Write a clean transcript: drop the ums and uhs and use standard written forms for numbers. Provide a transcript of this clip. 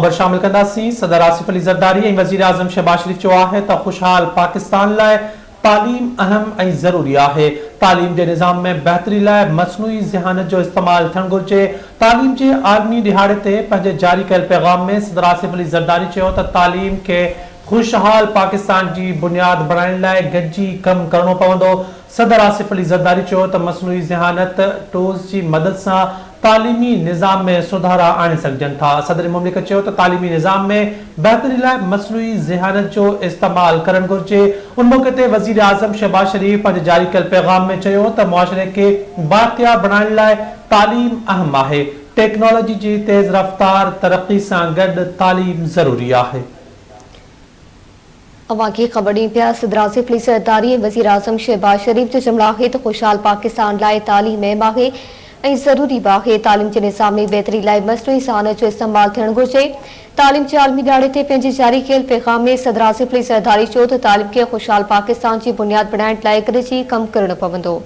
खबर शामिल कंदासीं। सदर आसिफ अली ज़रदारी ऐं वज़ीर आज़म शहबाज शरीफ चयो आहे त खुशहाल पाकिस्तान लाइ तालीम अहम ऐं ज़रूरी आहे। तालीम जे निज़ाम में बहितरी लाइ मसनूई ज़हानत जो इस्तेमाल थियणु घुरिजे। तालीम जे आलमी दिहाड़े ते पंहिंजे जारी कयल पैगाम में सदर आसिफ अली ज़रदारी चयो त तालीम खे खुशहाल पाकिस्तान जी बुनियाद बणाइण लाइ गॾिजी कमु करणो पवंदो। सदर आसिफ अली ज़रदारी चयो त मसनूई ज़हानत टूल्स जी मदद सां तालीमी निज़ाम में सुधारा आणे सघजनि था। सदर मुमलिकत चयो त तालीमी निज़ाम में बहितरी लाइ मसनूई ज़हानत जो इस्तेमाल करणु घुरिजे। उन मौक़े ते वज़ीर आज़म शहबाज शरीफ पंहिंजे जारी कयल पैगाम में चयो त मुआशरे खे बाइख्तियार बणाइण लाइ तालीम अहम आहे। टेक्नोलॉजी जी तेज़ रफ़्तार तरक्की सां गॾु तालीम ज़रूरी आहे। अवां खे ख़बर ॾीं पिया सदर आसिफ अली ज़रदारी ऐं वज़ीर आज़म शहबाज शरीफ जो जुमिला आहे त खुशहाल पाकिस्तान लाइ तालीम अहम आहे ऐं ज़रूरी बि आहे। तालीम जे निज़ाम में बहितरी लाइ मसनूई ज़हानत जो इस्तेमाल थियणु घुरिजे। तालीम जे आलमी ॾियारे ते पंहिंजे जारी कयल पैगाम में सदर आसिफ अली ज़रदारी चयो त तालीम खे खुशहाल पाकिस्तान जी बुनियाद बणाइण लाइ गॾिजी कमु करणो पवंदो।